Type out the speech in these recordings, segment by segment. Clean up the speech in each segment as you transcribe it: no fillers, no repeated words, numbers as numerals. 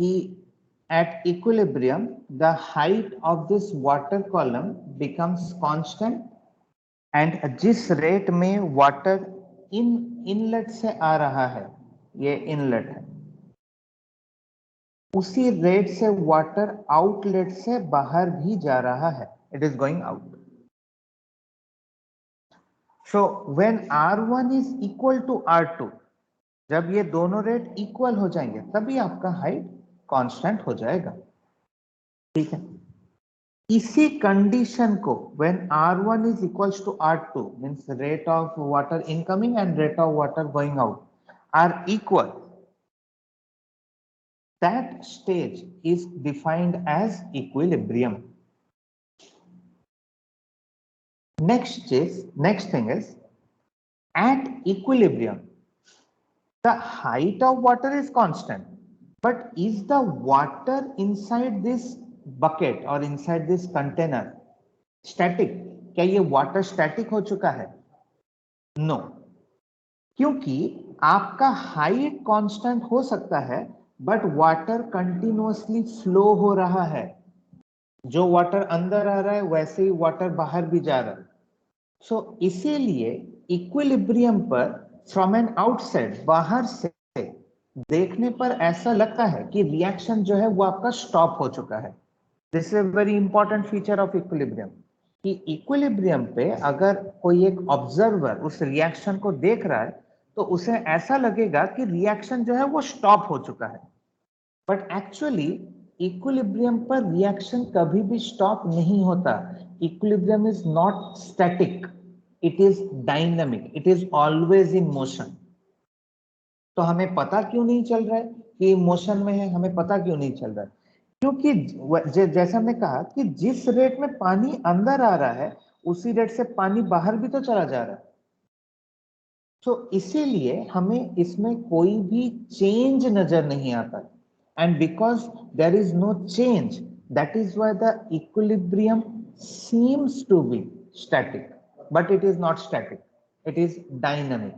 कि at equilibrium the height of this water column becomes constant and जिस rate में water inlet से आ रहा है, ये इनलेट है, उसी रेट से वाटर आउटलेट से बाहर भी जा रहा है, it is going out. So when R1 is equal to R2, जब ये दोनों रेट इक्वल हो जाएंगे तभी आपका हाइट कांस्टेंट हो जाएगा. ठीक है, इसी कंडीशन को when R1 is equals to R2 means rate of water incoming and rate of water going out are equal, that stage is defined as equilibrium. Next thing is at equilibrium the height of water is constant, but is the water inside this bucket or inside this container static? क्या ये water static हो चुका है? No, क्योंकि आपका height constant हो सकता है बट वाटर कंटिन्यूअसली फ्लो हो रहा है, जो वाटर अंदर आ रहा है वैसे ही वाटर बाहर भी जा रहा है. सो इसीलिए इक्विलिब्रियम पर फ्रॉम एन आउटसाइड, बाहर से देखने पर ऐसा लगता है कि रिएक्शन जो है वो आपका स्टॉप हो चुका है. This is a very important feature of equilibrium कि इक्विलिब्रियम पे अगर कोई एक ऑब्जर्वर उस रिएक्शन को देख रहा है तो उसे ऐसा लगेगा कि रिएक्शन जो है वो स्टॉप हो चुका है, बट एक्चुअली इक्विलिब्रियम पर रिएक्शन कभी भी स्टॉप नहीं होता. Equilibrium is not static, it is dynamic, it is always in motion. तो हमें पता क्यों नहीं चल रहा है कि मोशन में है? हमें पता क्यों नहीं चल रहा है? क्योंकि जैसा हमने कहा कि जिस रेट में पानी अंदर आ रहा है उसी रेट से पानी बाहर भी तो चला जा रहा है. तो इसीलिए हमें इसमें कोई भी चेंज नजर नहीं आता. And because there is no change, that is why the equilibrium seems to be static, but it is not static, it is dynamic.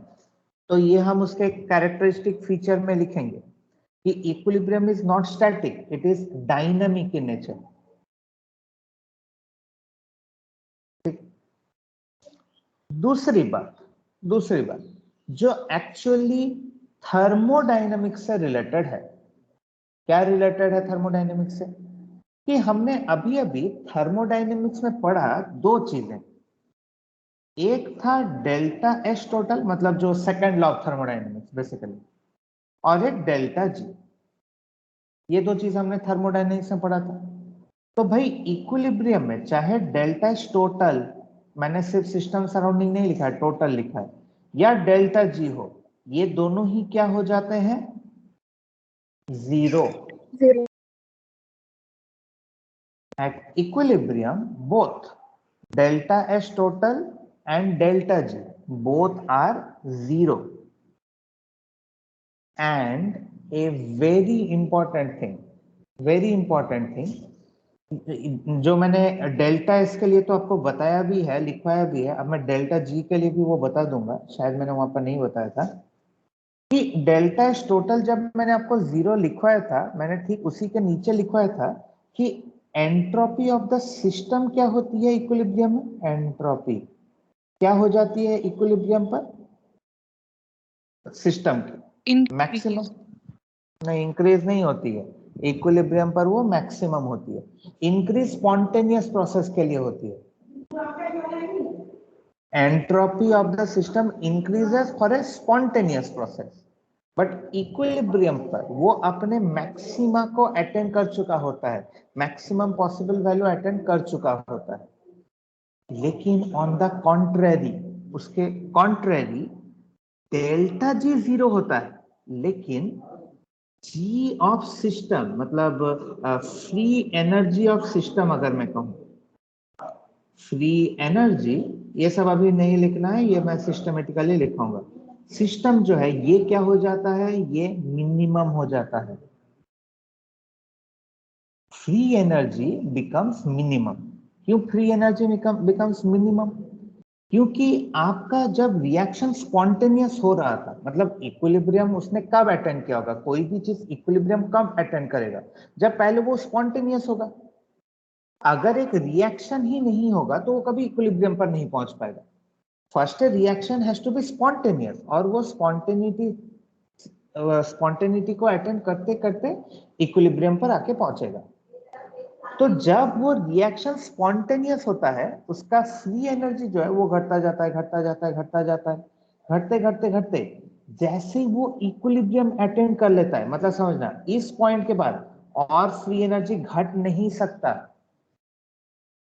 तो ये हम उसके कैरेक्टरिस्टिक फीचर में लिखेंगे कि equilibrium is not static, it is dynamic in nature. दूसरी बात जो एक्चुअली थर्मोडायनेमिक्स से रिलेटेड है. क्या रिलेटेड है थर्मोडायनेमिक्स से? कि हमने अभी थर्मोडायनेमिक्स में पढ़ा दो चीजें. एक था डेल्टा एच टोटल, मतलब जो second law of thermodynamics basically, और एक डेल्टा जी. ये दो चीज हमने थर्मोडायनेमिक्स में पढ़ा था. तो भाई इक्विलिब्रियम में चाहे डेल्टा एच टोटल, मैंने सिर्फ सिस्टम सराउंडिंग नहीं लिखा है, टोटल लिखा है, या डेल्टा जी हो, ये दोनों ही क्या हो जाते हैं? Zero. At equilibrium, both delta H total and delta G both are zero. And a very important thing, जो मैंने डेल्टा एस के लिए तो आपको बताया भी है, लिखवाया भी है, अब मैं डेल्टा जी के लिए भी वो बता दूंगा, शायद मैंने वहां पर नहीं बताया था कि डेल्टा एस टोटल जब मैंने आपको जीरो लिखवाया था, मैंने ठीक उसी के नीचे लिखवाया था कि एंट्रोपी ऑफ द सिस्टम क्या होती है इक्विलिब्रियम में? एंट्रोपी क्या हो जाती है इक्विलिब्रियम पर? सिस्टम की मैक्सिमम नहीं, इंक्रीज नहीं होती है इक्विलिब्रियम पर, वो मैक्सिमम होती है. इंक्रीज स्पॉन्टेनियस प्रोसेस के लिए होती है. Entropy of the system increases for a spontaneous process, but equilibrium पर वो अपने मैक्सिमा को अटेंड कर चुका होता है, मैक्सिमम पॉसिबल वैल्यू अटेंड कर चुका होता है. लेकिन ऑन द कॉन्ट्रेरी, उसके कॉन्ट्रेरी डेल्टा जी जीरो होता है, लेकिन जी ऑफ सिस्टम मतलब फ्री एनर्जी ऑफ सिस्टम, अगर मैं कहूं फ्री एनर्जी, ये सब अभी नहीं लिखना है, ये मैं सिस्टमेटिकली लिखूंगा. सिस्टम जो है ये क्या हो जाता है? ये मिनिमम हो जाता है. Free energy becomes minimum. क्यों फ्री एनर्जी बिकम्स मिनिमम? क्योंकि आपका जब रिएक्शन स्पॉन्टेनियस हो रहा था, मतलब इक्विलिब्रियम उसने कब अटेंड किया होगा, कोई भी चीज इक्विलिब्रियम कब अटेंड करेगा, जब पहले वो स्पॉन्टेनियस होगा। अगर एक रिएक्शन ही नहीं होगा तो वो कभी इक्विलिब्रियम पर नहीं पहुंच पाएगा। First reaction has to be spontaneous, और वो स्पॉन्टेनिटी को अटेंड करते करते इक्विलिब्रियम पर आके पहुंचेगा। तो जब वो रिएक्शन स्पॉन्टेनियस होता है, उसका फ्री एनर्जी जो है वो घटता जाता है, घटता जाता है, घटता जाता है, घटते घटते घटते जैसे ही वो इक्विलिब्रियम अटेंड कर लेता है, मतलब समझना इस पॉइंट के बाद और फ्री एनर्जी घट नहीं सकता।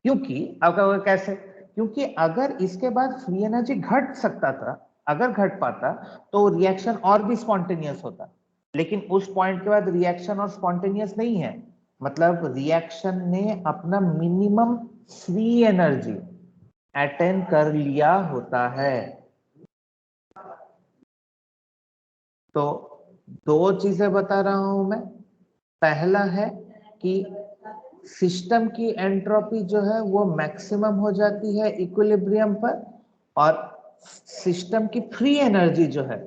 क्योंकि अगर कैसे, क्योंकि अगर इसके बाद फ्री एनर्जी घट सकता था, अगर घट पाता तो रिएक्शन और भी स्पॉन्टेनियस होता। लेकिन उस पॉइंट के बाद रिएक्शन और स्पॉन्टेनियस नहीं है, मतलब रिएक्शन ने अपना मिनिमम फ्री एनर्जी अटेन कर लिया होता है। तो दो चीजें बता रहा हूं मैं। पहला है कि सिस्टम की एंट्रोपी जो है वो मैक्सिमम हो जाती है इक्विलिब्रियम पर, और सिस्टम की फ्री एनर्जी जो है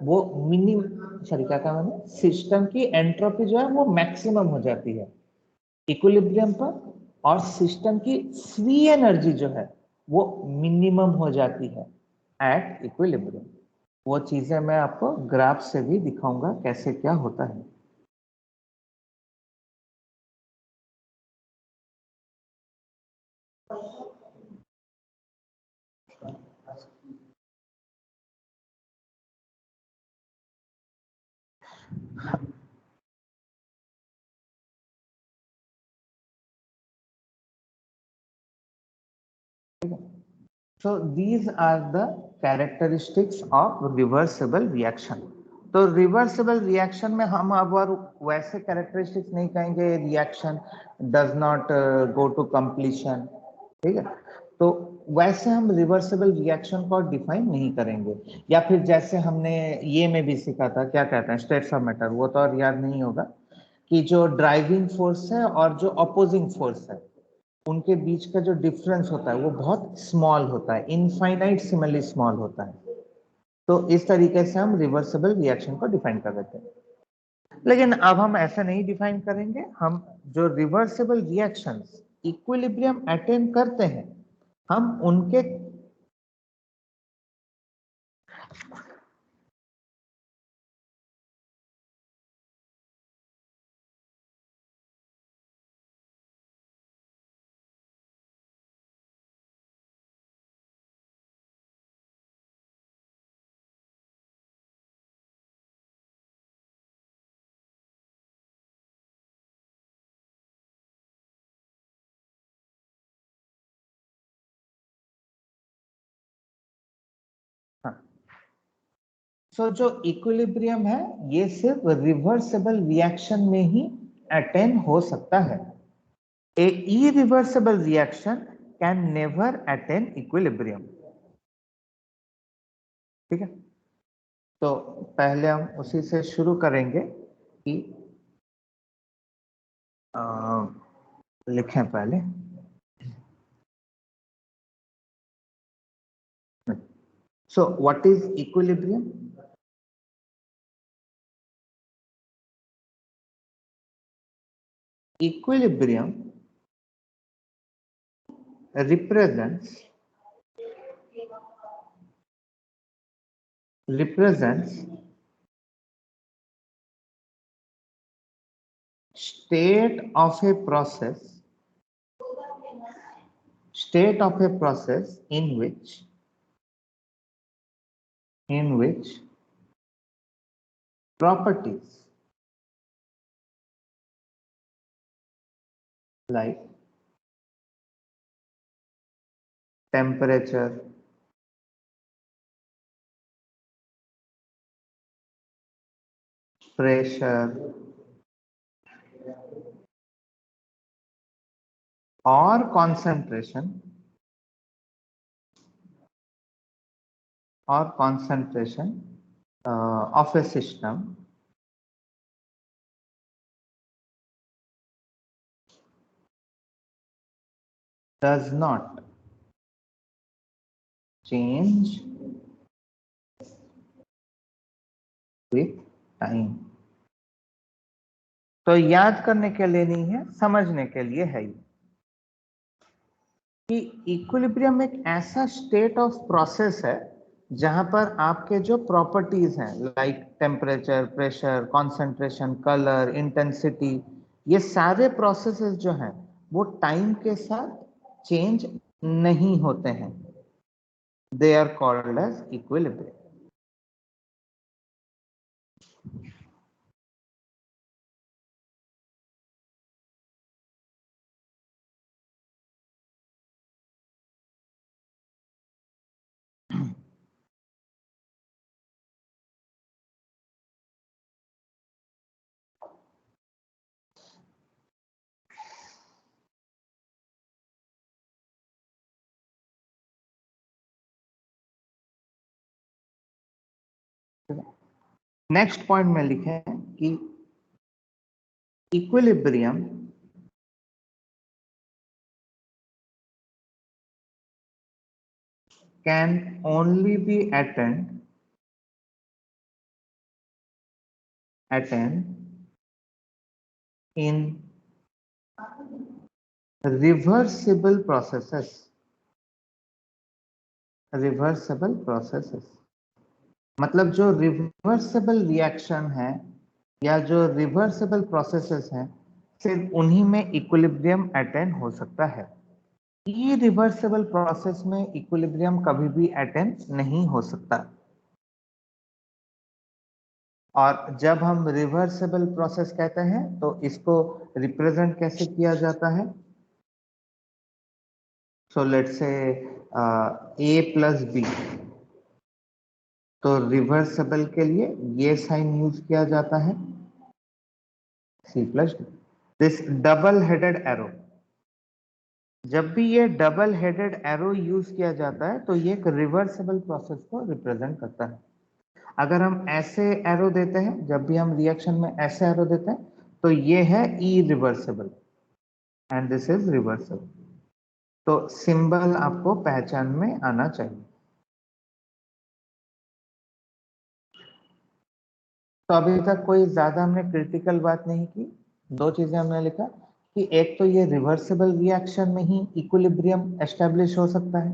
वो मिनिमम, सॉरी क्या कहा मैंने, सिस्टम की एंट्रोपी जो है वो मैक्सिमम हो जाती है इक्विलिब्रियम पर, और सिस्टम की फ्री एनर्जी जो है वो मिनिमम हो जाती है एट इक्विलिब्रियम। वो चीजें मैं आपको ग्राफ से भी दिखाऊंगा कैसे क्या होता है। So these are the characteristics of reversible reaction. तो रिवर्सिबल रिएक्शन में हम अब और वैसे कैरेक्टरिस्टिक्स नहीं कहेंगे, reaction does not go to completion, ठीक है। तो वैसे हम रिवर्सिबल रिएक्शन को डिफाइन नहीं करेंगे, या फिर जैसे हमने ये में भी सीखा था, क्या कहते हैं, स्टेट्स ऑफ मैटर, वो तो और याद नहीं होगा, कि जो ड्राइविंग फोर्स है और जो अपोजिंग फोर्स है उनके बीच का जो डिफरेंस होता है वो बहुत स्मॉल होता है, इनफाइनाइट सिमिलरली स्मॉल होता है। तो इस तरीके से हम रिवर्सिबल रिएक्शन को डिफाइन कर देते हैं। लेकिन अब हम ऐसा नहीं डिफाइन करेंगे, हम जो रिवर्सिबल रिएक्शंस इक्विलिब्रियम अटेन करते हैं हम उनके, हाँ, सो जो इक्विलिब्रियम है ये सिर्फ रिवर्सिबल रिएक्शन में ही अटेन हो सकता है। A irreversible reaction can never attain equilibrium, ठीक है। तो पहले हम उसी से शुरू करेंगे कि लिखें पहले। So what is equilibrium? Equilibrium represents state of a process, state of a process in which properties like temperature, pressure or concentration of a system does not change with time। तो याद करने के लिए नहीं है, समझने के लिए है ये कि इक्विलिब्रियम एक ऐसा स्टेट ऑफ प्रोसेस है जहां पर आपके जो प्रॉपर्टीज हैं like temperature, pressure, concentration, colour, intensity, ये सारे प्रोसेसेस जो हैं वो टाइम के साथ चेंज नहीं होते हैं। They are called as equilibrium. Next point में लिखे हैं कि equilibrium can only be attained in reversible processes। Reversible processes मतलब जो रिवर्सिबल रिएक्शन है या जो रिवर्सिबल प्रोसेसेस हैं, सिर्फ उन्हीं में इक्विलिब्रियम अटेन हो सकता है। इरिवर्सिबल प्रोसेस में इक्विलिब्रियम कभी भी अटेन नहीं हो सकता। और जब हम रिवर्सिबल प्रोसेस कहते हैं तो इसको रिप्रेजेंट कैसे किया जाता है? So let's say a plus b, तो रिवर्सिबल के लिए ये साइन यूज किया जाता है c plus d. This double headed arrow, जब भी ये डबल हेडेड एरो यूज किया जाता है तो ये एक रिवर्सिबल प्रोसेस को रिप्रेजेंट करता है। अगर हम ऐसे एरो देते हैं, जब भी हम रिएक्शन में ऐसे एरो देते हैं तो ये है irreversible and this is reversible. तो सिंबल आपको पहचान में आना चाहिए। तो अभी तक कोई ज्यादा हमने क्रिटिकल बात नहीं की। दो चीजें हमने लिखा कि एक तो ये रिवर्सिबल रिएक्शन में ही इक्विलिब्रियम एस्टेब्लिश हो सकता है,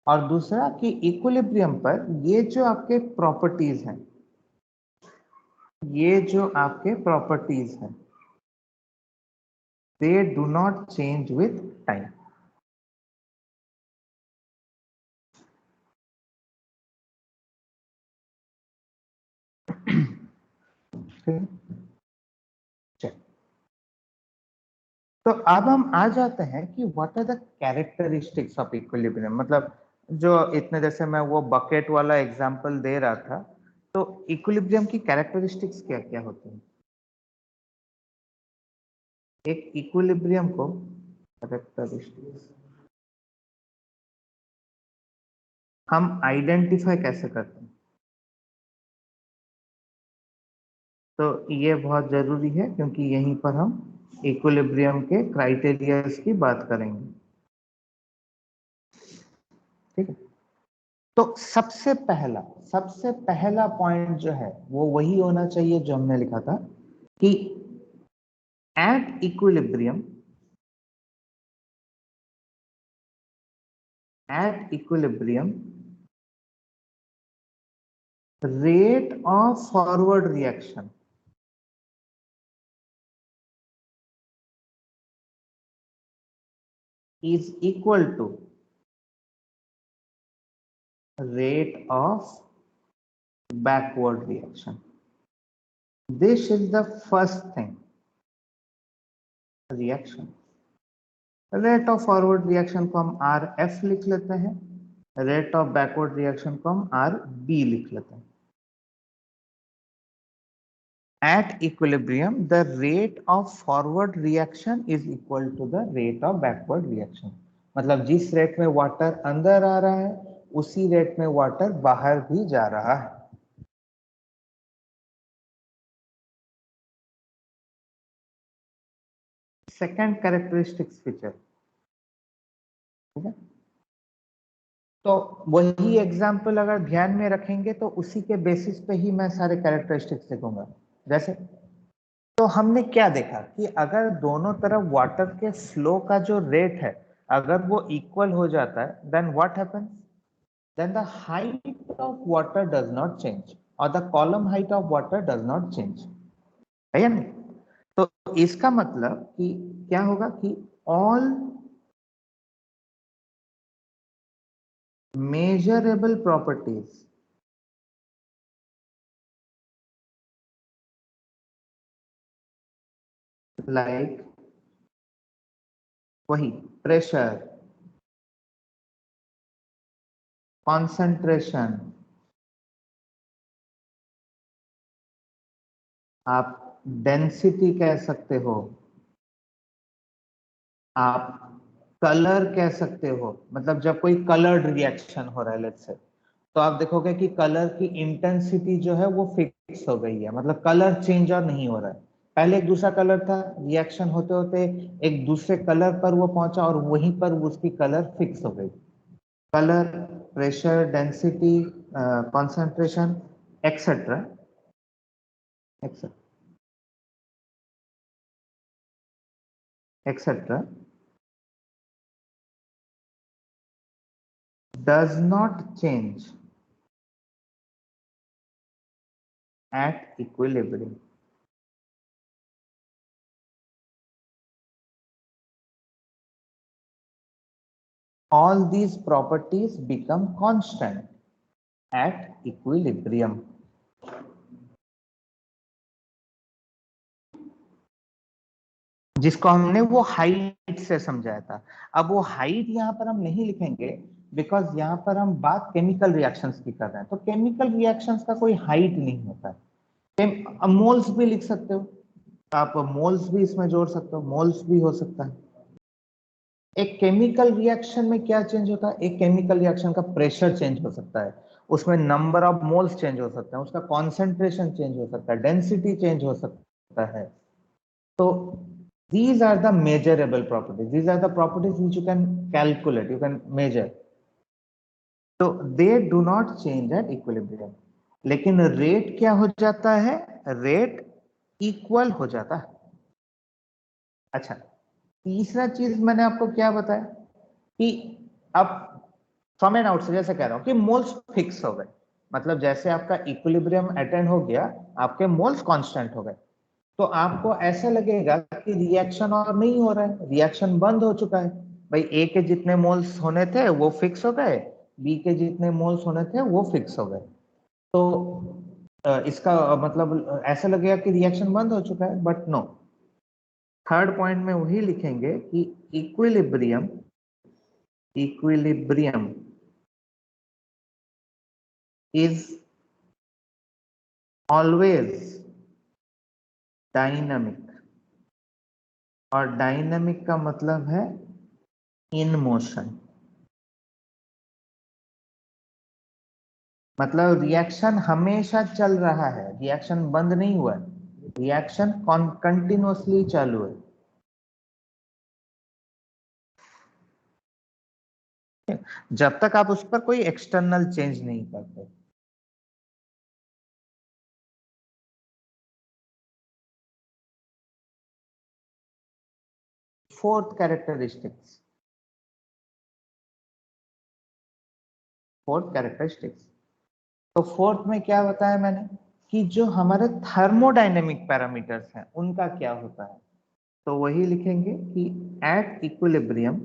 और दूसरा कि इक्विलिब्रियम पर ये जो आपके प्रॉपर्टीज हैं, ये जो आपके प्रॉपर्टीज हैं, they do not change with time. तो अब हम आ जाते हैं कि what are the characteristics of equilibrium. मतलब जो इतने देर से मैं वो बकेट वाला एग्जांपल दे रहा था, तो इक्विलिब्रियम की कैरेक्टरिस्टिक्स क्या क्या होती हैं? एक इक्विलिब्रियम को कैरेक्टरिस्टिक्स हम आइडेंटिफाई कैसे करते हैं? तो ये बहुत जरूरी है क्योंकि यहीं पर हम इक्विलिब्रियम के क्राइटेरियाज की बात करेंगे। ठीक है, तो सबसे पहला पॉइंट जो है वो वही होना चाहिए जो हमने लिखा था कि at equilibrium rate of forward reaction is equal to rate of backward reaction। This is the first thing, reaction। Rate of forward reaction को हम आर एफ लिख लेते हैं, रेट ऑफ बैकवर्ड रिएक्शन को हम आर बी लिख लेते हैं। At equilibrium, the rate of forward reaction is equal to the rate of backward reaction। मतलब जिस रेट में वाटर अंदर आ रहा है उसी रेट में वाटर बाहर भी जा रहा है। सेकेंड कैरेक्टरिस्टिक्स फीचर, ठीक है। तो वही एग्जाम्पल अगर ध्यान में रखेंगे तो उसी के बेसिस पे ही मैं सारे कैरेक्टरिस्टिक्स लिखूंगा। जैसे तो हमने क्या देखा कि अगर दोनों तरफ वाटर के फ्लो का जो रेट है अगर वो इक्वल हो जाता है then what happens, then the height of water does not change और the column height of water does not change, है या नहीं? तो इसका मतलब कि क्या होगा कि ऑल measurable properties like वही प्रेशर, कंसंट्रेशन, आप डेंसिटी कह सकते हो, आप कलर कह सकते हो, मतलब जब कोई कलर्ड रिएक्शन हो रहा है लेट्स से, तो आप देखोगे कि कलर की इंटेंसिटी जो है वो फिक्स हो गई है, मतलब कलर चेंज और नहीं हो रहा है। पहले एक दूसरा कलर था, रिएक्शन होते होते एक दूसरे कलर पर वो पहुंचा और वहीं पर उसकी कलर फिक्स हो गई। Colour, pressure, density, concentration, etc. etc. etc. does not change at equilibrium. All these properties become constant at equilibrium. जिसको हमने वो हाइट से समझाया था। अब वो हाइट यहाँ पर हम नहीं लिखेंगे बिकॉज यहाँ पर हम बात केमिकल रिएक्शंस की कर रहे हैं, तो केमिकल रिएक्शंस का कोई हाइट नहीं होता है। मोल्स भी लिख सकते हो आप, मोल्स भी इसमें जोड़ सकते हो, मोल्स भी हो सकता है। एक केमिकल रिएक्शन में क्या चेंज होता है, एक केमिकल रिएक्शन का प्रेशर चेंज हो सकता है, उसमें नंबर ऑफ मोल्स चेंज हो सकता है, उसका कॉन्सेंट्रेशन चेंज हो सकता है, डेंसिटी चेंज हो सकता है। तो these are the measurable properties, these are the properties which you can calculate, you can measure, so they do not change at equilibrium। लेकिन रेट क्या हो जाता है, रेट इक्वल हो जाता है। अच्छा, तीसरा चीज मैंने आपको क्या बताया कि अब फ्रॉम एंड आउट से जैसे कह रहा हूं कि मोल्स फिक्स हो गए, मतलब जैसे आपका इक्विलिब्रियम अटेंड हो गया, आपके मोल्स कांस्टेंट हो गए, तो आपको ऐसा लगेगा कि रिएक्शन और नहीं हो रहा है, रिएक्शन बंद हो चुका है। भाई ए के जितने मोल्स होने थे वो फिक्स हो गए, बी के जितने मोल्स होने थे वो फिक्स हो गए। तो इसका मतलब ऐसा लगेगा कि रिएक्शन बंद हो चुका है, बट नो। थर्ड पॉइंट में वही लिखेंगे कि equilibrium, equilibrium is always dynamic, और डायनामिक का मतलब है इन मोशन, मतलब रिएक्शन हमेशा चल रहा है, रिएक्शन बंद नहीं हुआ है, रिएक्शन कंटिन्यूअसली चालू है। जब तक आप उस पर कोई एक्सटर्नल चेंज नहीं करते। फोर्थ कैरेक्टरिस्टिक्स, फोर्थ कैरेक्टरिस्टिक्स, तो फोर्थ में क्या बताया मैंने कि जो हमारे थर्मोडायनेमिक पैरामीटर्स हैं उनका क्या होता है, तो वही लिखेंगे कि at equilibrium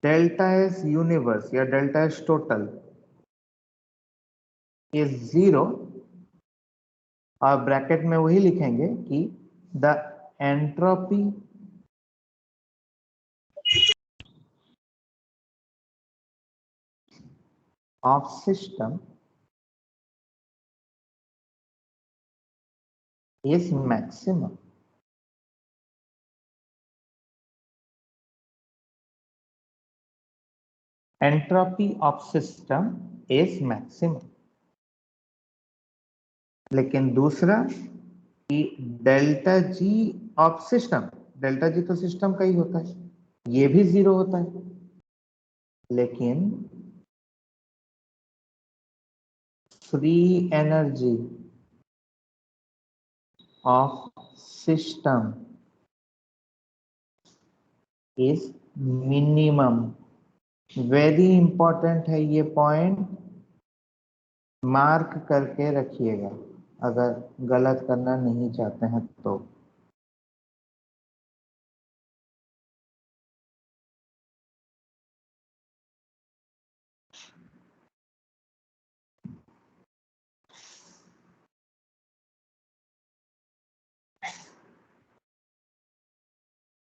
delta S universe या डेल्टा एस टोटल इज 0, और ब्रैकेट में वही लिखेंगे कि the entropy of system is maximum. Entropy of system is maximum. लेकिन दूसरा कि delta G of system, delta G तो सिस्टम का ही होता है, ये भी 0 होता है। लेकिन free energy of system is minimum. Very important है ये पॉइंट, मार्क करके रखिएगा अगर गलत करना नहीं चाहते हैं तो।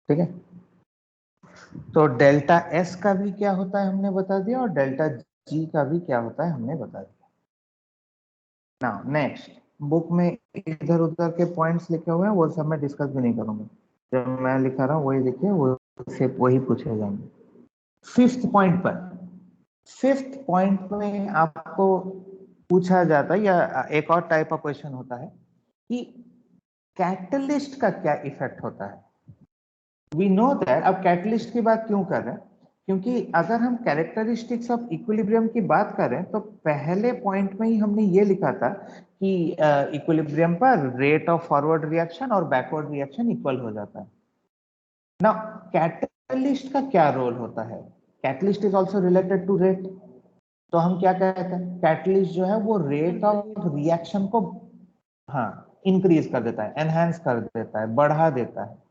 ठीक है, तो डेल्टा एस का भी क्या होता है हमने बता दिया, और डेल्टा जी का भी क्या होता है हमने बता दिया। नाउ नेक्स्ट, बुक में इधर उधर के पॉइंट्स लिखे हुए हैं, वो सब मैं डिस्कस भी नहीं करूंगा। जो मैं लिखा रहा हूँ वही लिखिए, वो सिर्फ वही पूछे जाएंगे। फिफ्थ पॉइंट पर, फिफ्थ पॉइंट में आपको पूछा जाता है, या एक और टाइप ऑफ क्वेश्चन होता है कि कैटलिस्ट का क्या इफेक्ट होता है। वी नो दैट, अब कैटलिस्ट की बात क्यों कर रहे हैं, क्योंकि अगर हम कैरेक्टरिस्टिक्स ऑफ इक्विलिब्रियम की बात करें तो पहले पॉइंट में ही हमने ये लिखा था कि इक्विलिब्रियम पर रेट ऑफ फॉरवर्ड रिएक्शन और बैकवर्ड रिएक्शन इक्वल हो जाता है ना। कैटलिस्ट का क्या रोल होता है, catalyst is also related to rate. तो हम क्या कहते हैं, कैटलिस्ट जो है वो रेट ऑफ रिएक्शन को हाँ इंक्रीज कर देता है, एनहांस कर देता है, बढ़ा देता है।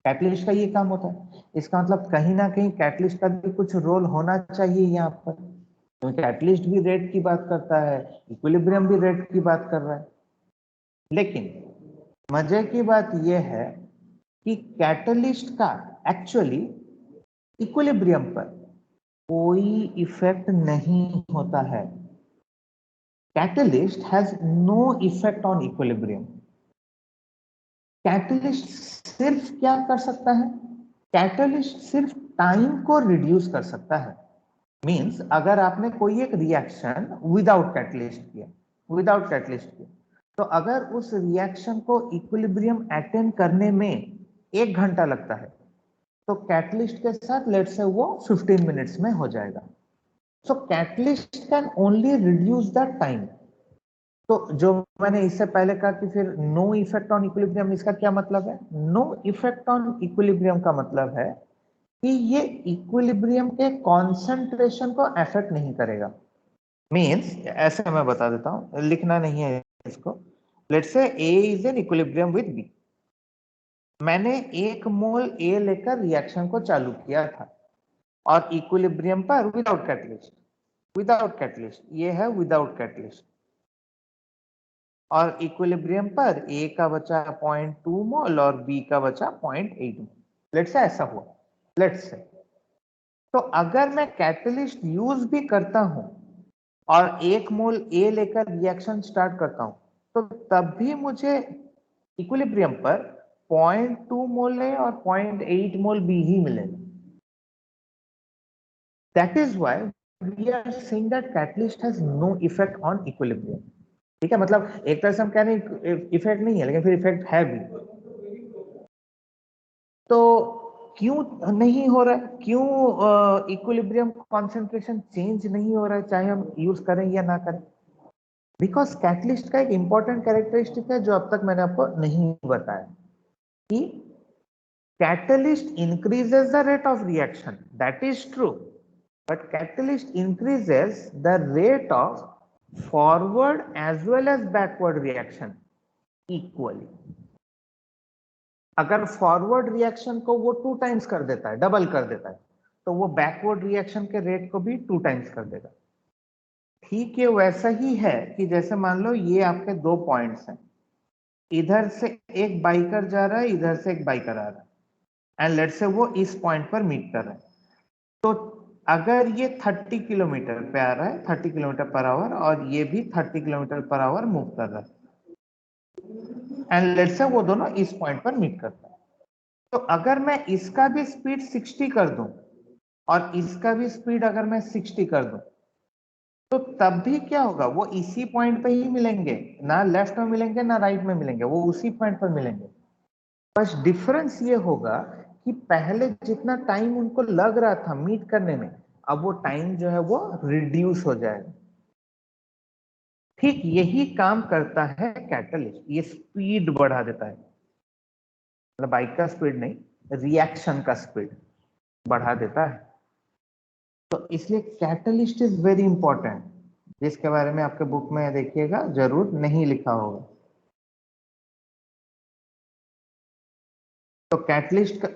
कैटलिस्ट का ये काम होता है। इसका मतलब कहीं ना कहीं कैटलिस्ट का भी कुछ रोल होना चाहिए यहाँ पर, क्योंकि कैटलिस्ट भी रेट की बात करता है, इक्विलिब्रियम भी रेट की बात कर रहा है। लेकिन मजे की बात यह है कि कैटलिस्ट का एक्चुअली इक्विलिब्रियम पर कोई इफेक्ट नहीं होता है। Catalyst has no effect on equilibrium. Catalyst सिर्फ क्या कर सकता है, कैटलिस्ट सिर्फ टाइम को रिड्यूस कर सकता है। मींस अगर आपने कोई एक रिएक्शन विदाउट कैटलिस्ट किया, विदाउट कैटलिस्ट किया, तो अगर उस रिएक्शन को इक्विलिब्रियम अटेन करने में 1 घंटा लगता है, तो कैटलिस्ट के साथ लेट्स से वो 15 मिनट्स में हो जाएगा। So catalyst can only reduce the time. तो जो मैंने इससे पहले कहा कि फिर नो इफेक्ट ऑन इक्विलिब्रियम, इसका क्या मतलब है, नो इफेक्ट ऑन इक्विलिब्रियम का मतलब है कि ये इक्विलिब्रियम के कॉन्सेंट्रेशन को अफेक्ट नहीं करेगा। मींस ऐसे मैं बता देता हूं, लिखना नहीं है इसको। Let's say a is an equilibrium with b. मैंने 1 मोल ए लेकर रिएक्शन को चालू किया था और इक्विलिब्रियम पर विदाउट कैटलिस्ट, विदाउट कैटलिस्ट, ये है विदाउट कैटलिस्ट। और इक्विलिब्रियम पर ए का बचा 0.2 मोल और बी का बचा 0.8 मोल। लेट्स से ऐसा हुआ, लेट्स से। तो अगर मैं कैटलिस्ट यूज भी करता हूं और 1 मोल ए लेकर रिएक्शन स्टार्ट करता हूं, तो तब भी मुझे इक्विलिब्रियम पर 0.2 मोल ए और 0.8 मोल बी ही मिलेगा। That is why we are saying that catalyst has no effect on equilibrium. ठीक है, मतलब एक तरह से हम कह रहे हैं इफेक्ट नहीं है, लेकिन फिर इफेक्ट है भी। तो क्यों नहीं हो रहा है, क्यों इक्विलिब्रियम कॉन्सेंट्रेशन चेंज नहीं हो रहा है, चाहे हम यूज करें या ना करें। बिकॉज कैटलिस्ट का एक इंपॉर्टेंट कैरेक्टरिस्टिक है जो अब तक मैंने आपको नहीं बताया, कि catalyst increases the rate of reaction, that is true, but catalyst increases the rate of forward as well as backward reaction equally. अगर फॉरवर्ड रिएक्शन को वो 2 टाइम्स कर देता है, डबल कर देता है, तो वो बैकवर्ड रिएक्शन के रेट को भी 2 टाइम्स कर देगा। ठीक है, वैसा ही है कि जैसे मान लो ये आपके 2 पॉइंट्स हैं, इधर से एक बाइकर जा रहा है, इधर से एक बाइकर आ रहा है, एंड लेट्स से वो इस पॉइंट पर मीट कर रहे हैं। तो अगर ये 30 किलोमीटर पे आ रहा है, 30 किलोमीटर पर आवर, और ये भी 30 किलोमीटर पर आवर मूव कर रहा है, एंड लेट्स से वो दोनों इस पॉइंट पर मीट करता है, तो अगर मैं इसका भी स्पीड 60 कर दूं और इसका भी स्पीड अगर मैं 60 कर दूं, तो तब भी क्या होगा, वो इसी पॉइंट पे ही मिलेंगे, ना लेफ्ट में मिलेंगे ना राइट में मिलेंगे, वो उसी पॉइंट पर मिलेंगे। बस डिफरेंस ये होगा कि पहले जितना टाइम उनको लग रहा था मीट करने में, अब वो टाइम जो है वो रिड्यूस हो जाएगा। ठीक यही काम करता है कैटलिस्ट, ये स्पीड बढ़ा देता है, मतलब बाइक का स्पीड नहीं, रिएक्शन का स्पीड बढ़ा देता है। तो इसलिए कैटलिस्ट इज वेरी इंपॉर्टेंट, जिसके बारे में आपके बुक में देखिएगा जरूर नहीं लिखा होगा। तो कैटलिस्ट का,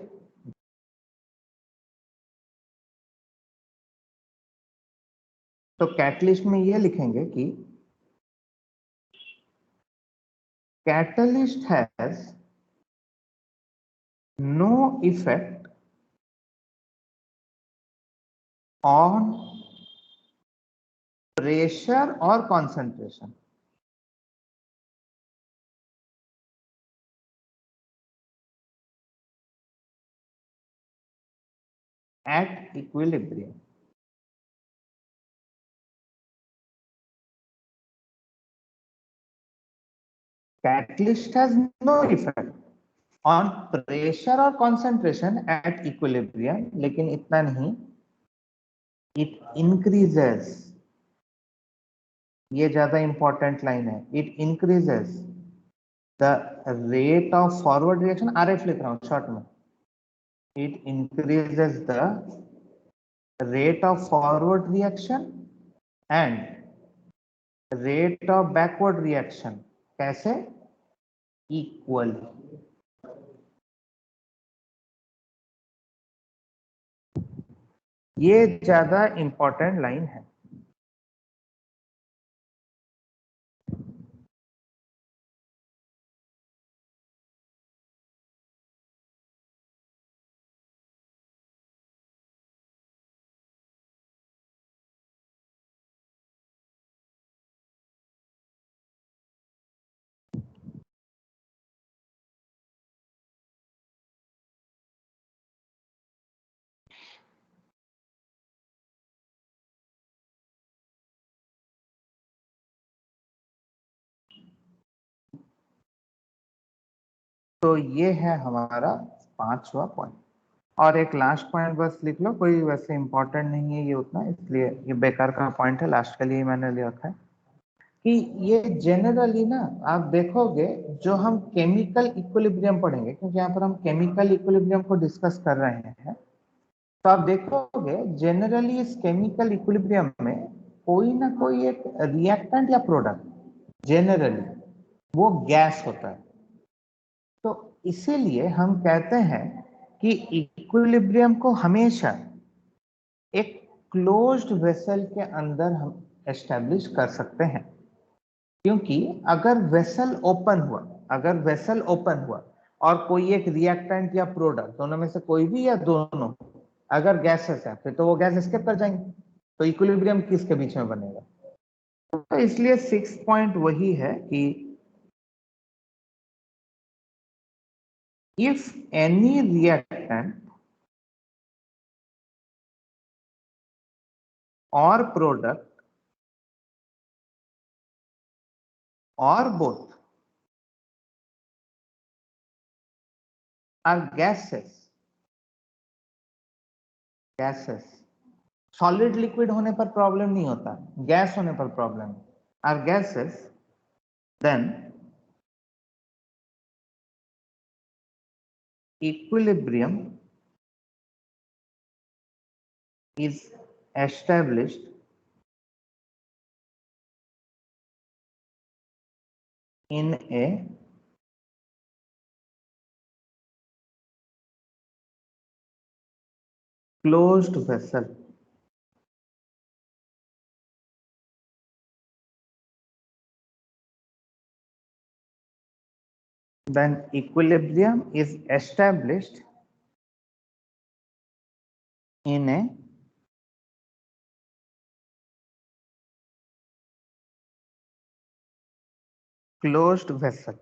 तो कैटलिस्ट में ये लिखेंगे कि catalyst has no effect on pressure और concentration at equilibrium. Catalyst has no effect on pressure or concentration at equilibrium, लेकिन इतना नहीं, it increases, ये ज्यादा इंपॉर्टेंट लाइन है, it increases the rate of forward reaction, RF लिख रहा हूं शॉर्ट में, it increases the rate of forward reaction and rate of backward reaction, कैसे? Equally। ये ज्यादा इंपॉर्टेंट लाइन है। तो ये है हमारा 5वां पॉइंट। और एक लास्ट पॉइंट बस लिख लो, कोई वैसे इंपॉर्टेंट नहीं है ये उतना, इसलिए ये बेकार का पॉइंट है, लास्ट के लिए मैंने ले रखा है कि ये जनरली ना आप देखोगे, जो हम केमिकल इक्विलिब्रियम पढ़ेंगे, क्योंकि यहाँ पर हम केमिकल इक्विलिब्रियम को डिस्कस कर रहे हैं, तो आप देखोगे जनरली इस केमिकल इक्विलिब्रियम में कोई ना कोई एक रिएक्टेंट या प्रोडक्ट जनरली वो गैस होता है। तो इसीलिए हम कहते हैं कि इक्विलिब्रियम को हमेशा एक क्लोज्ड वेसल के अंदर हम एस्टेब्लिश कर सकते हैं, क्योंकि अगर वेसल ओपन हुआ, अगर वेसल ओपन हुआ और कोई एक रिएक्टेंट या प्रोडक्ट, दोनों में से कोई भी या दोनों, अगर गैसेस है फिर तो वो गैस एस्केप कर जाएंगे, तो इक्विलिब्रियम किसके बीच में बनेगा? तो इसलिए 6 पॉइंट वही है कि if any reactant or product or both are gases, solid liquid होने पर प्रॉब्लम नहीं होता, गैस होने पर problem, are gases, then equilibrium is established in a closed vessel. Then equilibrium is established in a closed vessel.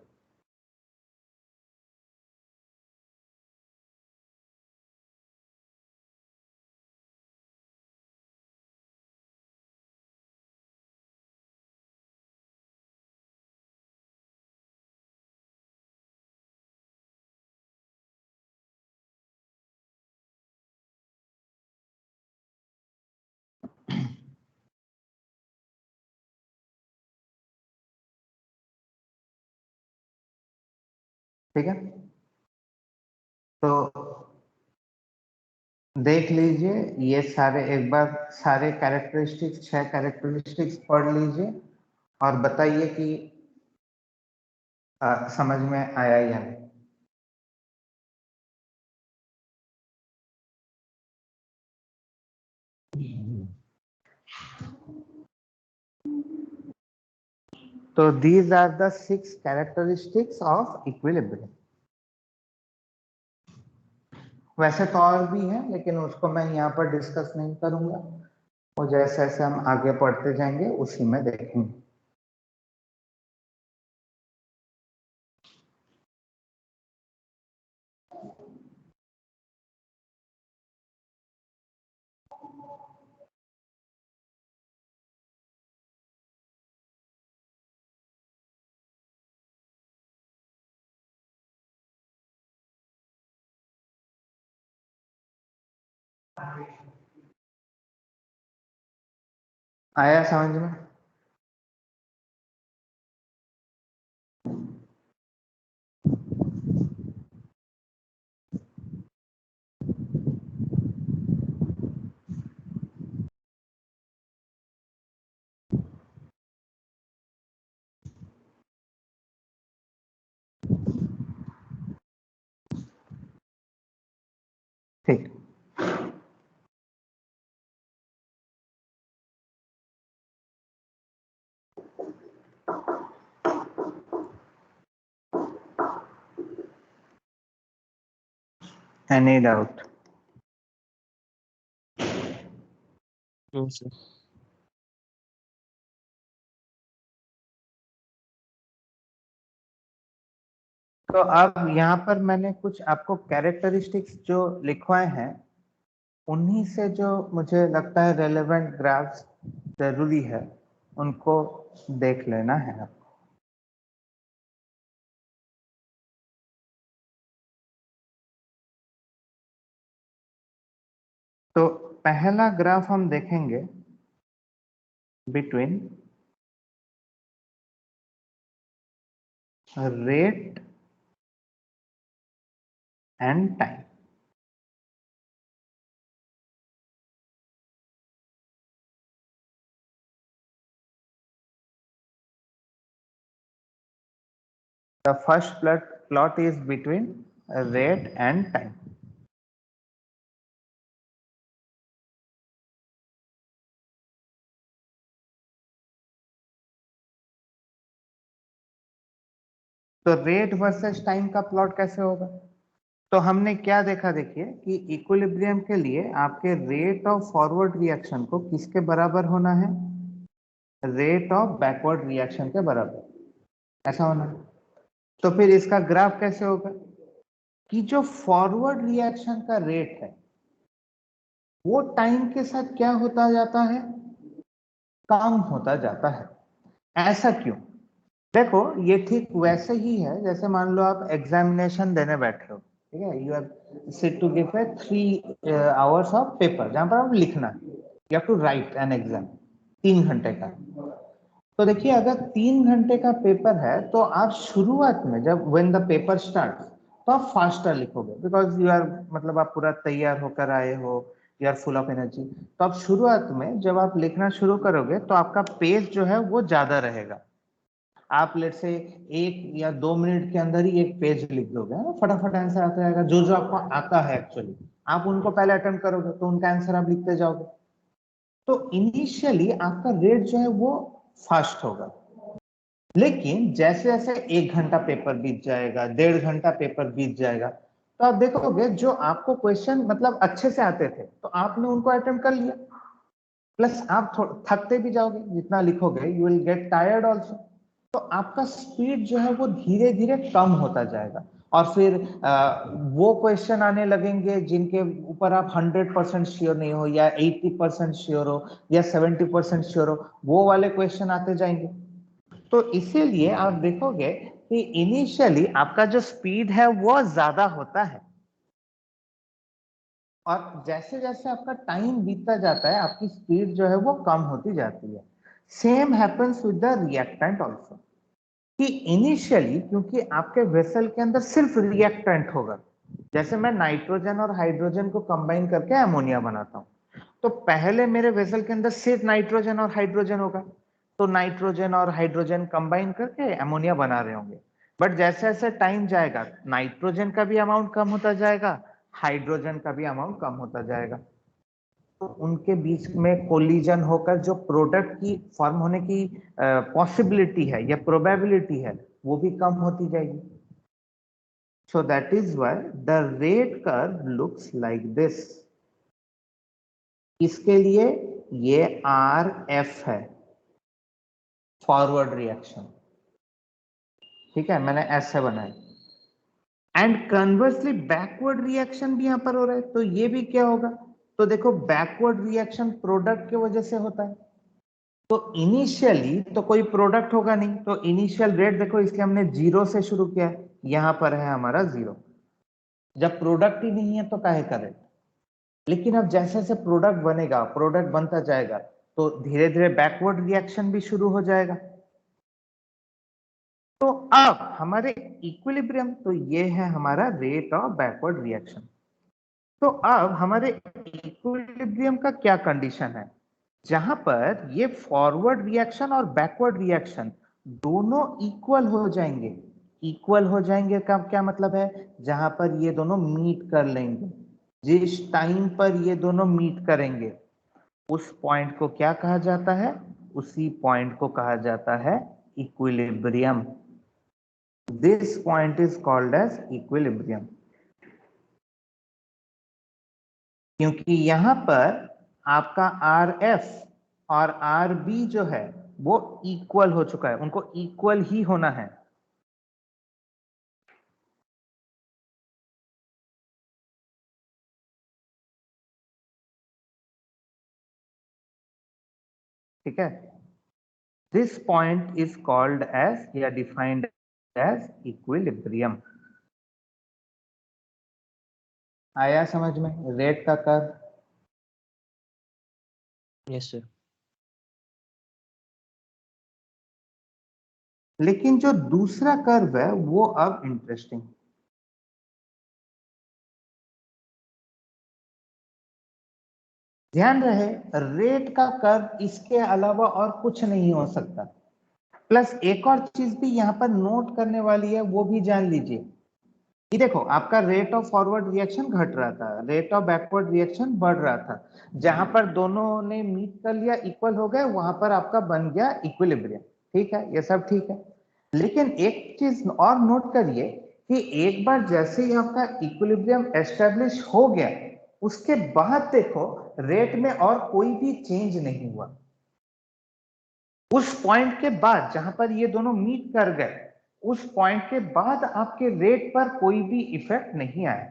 ठीक है, तो देख लीजिए ये सारे, एक बार सारे कैरेक्टरिस्टिक्स, 6 कैरेक्टरिस्टिक्स पढ़ लीजिए और बताइए कि समझ में आया या नहीं। तो these are the 6 characteristics of equilibrium। वैसे तो और भी है, लेकिन उसको मैं यहाँ पर डिस्कस नहीं करूंगा, और जैसे जैसे हम आगे पढ़ते जाएंगे उसी में देखेंगे। आया समझ में? ठीक, एनी डाउट? No sir. तो अब यहाँ पर मैंने कुछ आपको कैरेक्टरिस्टिक्स जो लिखवाए हैं, उन्हीं से जो मुझे लगता है रेलेवेंट ग्राफ्स जरूरी है उनको देख लेना है। तो पहला ग्राफ हम देखेंगे between rate and time. The first plot is between rate and time. तो रेट वर्सेस टाइम का प्लॉट कैसे होगा? तो हमने क्या देखा, देखिए कि इक्विलिब्रियम के लिए आपके रेट ऑफ फॉरवर्ड रिएक्शन को किसके बराबर होना है? रेट ऑफ बैकवर्ड रिएक्शन के बराबर, ऐसा होना है। तो फिर इसका ग्राफ कैसे होगा कि जो फॉरवर्ड रिएक्शन का रेट है वो टाइम के साथ क्या होता जाता है? कम होता जाता है। ऐसा क्यों? देखो ये ठीक वैसे ही है जैसे मान लो आप एग्जामिनेशन देने बैठे हो, ठीक है, you have sit to give a 3 hours of paper जहां पर आप लिखना है, you have to write an exam 3 घंटे का। तो देखिए अगर 3 घंटे का पेपर है तो आप शुरुआत में जब व्हेन द पेपर स्टार्ट तो आप फास्टर लिखोगे, बिकॉज यू आर मतलब आप पूरा तैयार होकर आए हो, you are full of energy. तो आप शुरुआत में जब आप लिखना शुरू करोगे तो आपका पेज जो है वो ज्यादा रहेगा। आप लेट से 1 या 2 मिनट के अंदर ही एक पेज लिख दोगे, है ना, फटाफट आंसर आता जाएगा। जो जो आपको आता है एक्चुअली आप उनको पहले अटेम्प्ट करोगे तो उनका आंसर आप लिखते जाओगे। तो इनिशियली आपका रेट जो है वो फास्ट होगा, लेकिन जैसे जैसे 1 घंटा पेपर बीत जाएगा, 1.5 घंटा पेपर बीत जाएगा, तो आप देखोगे जो आपको क्वेश्चन मतलब अच्छे से आते थे तो आपने उनको अटेम्प्ट कर लिया, प्लस आप थकते भी जाओगे, जितना लिखोगे you will get tired also. तो आपका स्पीड जो है वो धीरे धीरे कम होता जाएगा, और फिर वो क्वेश्चन आने लगेंगे जिनके ऊपर आप 100% श्योर नहीं हो, या 80% श्योर हो, या 70% श्योर हो, वो वाले क्वेश्चन आते जाएंगे। तो इसीलिए आप देखोगे कि इनिशियली आपका जो स्पीड है वो ज्यादा होता है, और जैसे जैसे आपका टाइम बीतता जाता है आपकी स्पीड जो है वो कम होती जाती है। Same happens with the reactant also. कि इनिशियली क्योंकि आपके वेसल के अंदर सिर्फ रिएक्टेंट होगा, जैसे मैं नाइट्रोजन और हाइड्रोजन को कंबाइन करके अमोनिया बनाता हूँ, तो पहले मेरे वेसल के अंदर सिर्फ नाइट्रोजन और हाइड्रोजन होगा, तो नाइट्रोजन और हाइड्रोजन कंबाइन करके अमोनिया बना रहे होंगे। बट जैसे जैसे टाइम जाएगा नाइट्रोजन का भी अमाउंट कम होता जाएगा, हाइड्रोजन का भी अमाउंट कम होता जाएगा, तो उनके बीच में कोलिजन होकर जो प्रोडक्ट की फॉर्म होने की पॉसिबिलिटी है या प्रोबेबिलिटी है वो भी कम होती जाएगी। So that is why the rate curve looks like this. इसके लिए ये RF है, फॉरवर्ड रिएक्शन, ठीक है, मैंने ऐसे बनाया। एंड कन्वर्सली बैकवर्ड रिएक्शन भी यहां पर हो रहा है, तो ये भी क्या होगा, तो देखो बैकवर्ड रिएक्शन प्रोडक्ट की वजह से होता है, तो इनिशियली तो कोई प्रोडक्ट होगा नहीं, तो इनिशियल रेट देखो इसलिए हमने 0 से शुरू किया, यहां पर है हमारा 0। जब प्रोडक्ट ही नहीं है तो काहे का रेट, लेकिन अब जैसे जैसे प्रोडक्ट बनेगा, प्रोडक्ट बनता जाएगा, तो धीरे धीरे बैकवर्ड रिएक्शन भी शुरू हो जाएगा। तो अब हमारे इक्विलिब्रियम, तो ये है हमारा रेट ऑफ बैकवर्ड रिएक्शन। तो अब हमारे इक्विलिब्रियम का क्या कंडीशन है, जहां पर ये फॉरवर्ड रिएक्शन और बैकवर्ड रिएक्शन दोनों इक्वल हो जाएंगे। इक्वल हो जाएंगे का क्या मतलब है, जहां पर ये दोनों मीट कर लेंगे, जिस टाइम पर ये दोनों मीट करेंगे उस पॉइंट को क्या कहा जाता है, उसी पॉइंट को कहा जाता है equilibrium. This point is called as equilibrium, क्योंकि यहां पर आपका RF और RB जो है वो इक्वल हो चुका है, उनको इक्वल ही होना है। ठीक है, this point is called as या डिफाइंड एज इक्विलिब्रियम। आया समझ में रेट का कर्व? Yes, sir. लेकिन जो दूसरा कर्व है वो अब इंटरेस्टिंग, ध्यान रहे रेट का कर्व इसके अलावा और कुछ नहीं हो सकता। प्लस एक और चीज भी यहां पर नोट करने वाली है, वो भी जान लीजिए कि देखो आपका रेट ऑफ फॉरवर्ड रिएक्शन घट रहा था, रेट ऑफ बैकवर्ड रिएक्शन बढ़ रहा था, जहां पर दोनों ने मीट कर लिया, इक्वल हो गए, वहां पर आपका बन गया इक्विलिब्रियम। ठीक है, ये सब ठीक है, लेकिन एक चीज और नोट करिए कि एक बार जैसे ही आपका इक्विलिब्रियम एस्टेब्लिश हो गया, उसके बाद देखो रेट में और कोई भी चेंज नहीं हुआ। उस पॉइंट के बाद जहां पर ये दोनों मीट कर गए, उस पॉइंट के बाद आपके रेट पर कोई भी इफेक्ट नहीं आया।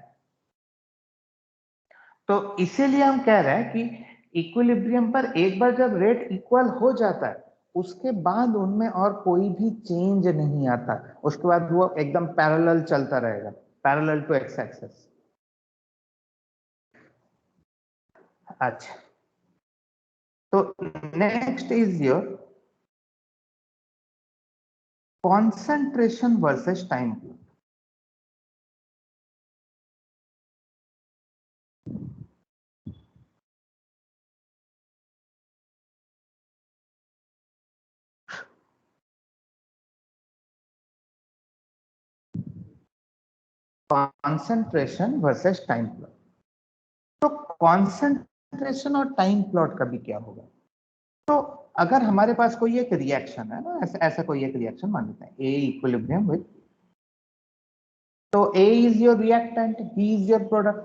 तो इसीलिए हम कह रहे हैं कि इक्विलिब्रियम पर एक बार जब रेट इक्वल हो जाता है, उसके बाद उनमें और कोई भी चेंज नहीं आता, उसके बाद वो एकदम पैरेलल चलता रहेगा, पैरेलल टू एक्स एक्सिस। अच्छा, तो next is your concentration versus time. Concentration versus time plot. तो कॉन्सेंट्रेशन और टाइम प्लॉट का भी क्या होगा, तो अगर हमारे पास कोई एक रिएक्शन है ना, ऐसा कोई एक रिएक्शन मान लेते हैं, ए इक्विलिब्रियम विद, तो A is your reactant, B is your product.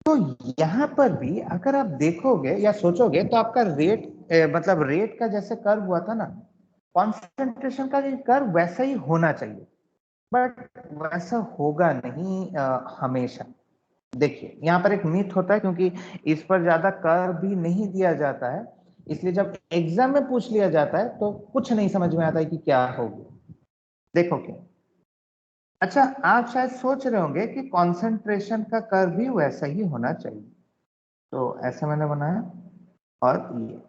तो यहां पर भी अगर आप देखोगे या सोचोगे तो आपका रेट मतलब रेट का जैसे कर्व हुआ था ना, कॉन्सेंट्रेशन का कर्व वैसा ही होना चाहिए, बट वैसा होगा नहीं हमेशा। देखिए यहाँ पर एक मिथ होता है, क्योंकि इस पर ज्यादा कर्व भी नहीं दिया जाता है, इसलिए जब एग्जाम में पूछ लिया जाता है तो कुछ नहीं समझ में आता है कि क्या होगा। देखो क्या, अच्छा आप शायद सोच रहे होंगे कि कंसंट्रेशन का कर्व भी वैसा ही होना चाहिए, तो ऐसा मैंने बनाया। और ये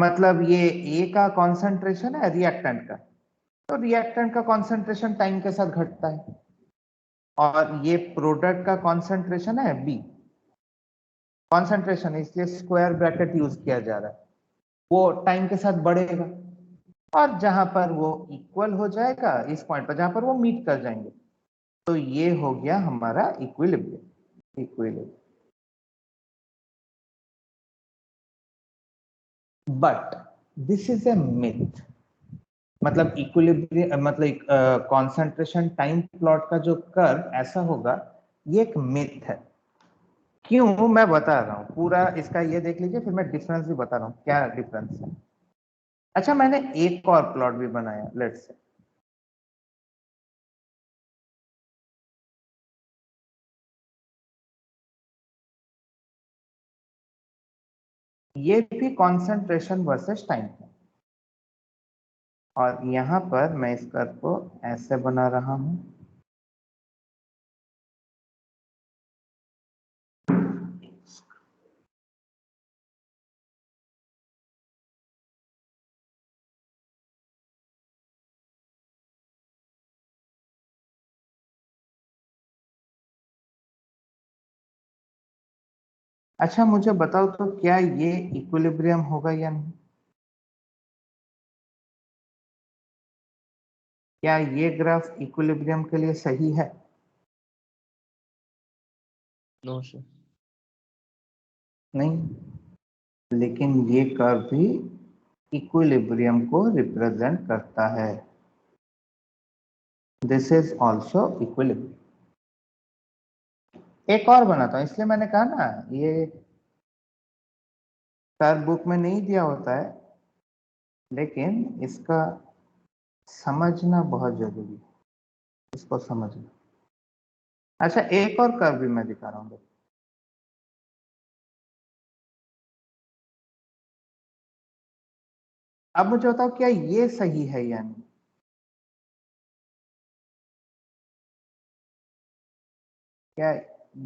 मतलब ये ए का कॉन्सेंट्रेशन है रिएक्टेंट का, तो रिएक्टेंट का कॉन्सेंट्रेशन टाइम के साथ घटता है, और ये प्रोडक्ट का कॉन्सेंट्रेशन है बी, कॉन्सेंट्रेशन इसलिए स्क्वायर ब्रैकेट यूज किया जा रहा है, वो टाइम के साथ बढ़ेगा, और जहां पर वो इक्वल हो जाएगा इस पॉइंट पर जहां पर वो मीट कर जाएंगे, तो ये हो गया हमारा equilibrium. Equilibrium but this is a myth, मतलब इक्विलिब्रियम मतलब कॉन्सेंट्रेशन टाइम प्लॉट का जो कर्व ऐसा होगा, ये एक मिथ है। क्यों, मैं बता रहा हूं, पूरा इसका ये देख लीजिए, फिर मैं डिफरेंस भी बता रहा हूं क्या डिफरेंस है। अच्छा, मैंने एक और प्लॉट भी बनाया, लेट्स से ये भी कॉन्सेंट्रेशन वर्सेस टाइम है, और यहां पर मैं इस कर्व को ऐसे बना रहा हूं। अच्छा, मुझे बताओ तो क्या ये इक्विलिब्रियम होगा या नहीं? क्या ये ग्राफ इक्विलिब्रियम के लिए सही है? No sir. नहीं, लेकिन ये कर्व भी इक्विलिब्रियम को रिप्रेजेंट करता है। This is also equilibrium. एक और बनाता हूं, इसलिए मैंने कहा ना, ये कर्व बुक में नहीं दिया होता है, लेकिन इसका समझना बहुत जरूरी है, इसको समझना। अच्छा, एक और कर्व भी मैं दिखा रहा हूँ। अब मुझे बताओ क्या ये सही है या नहीं? क्या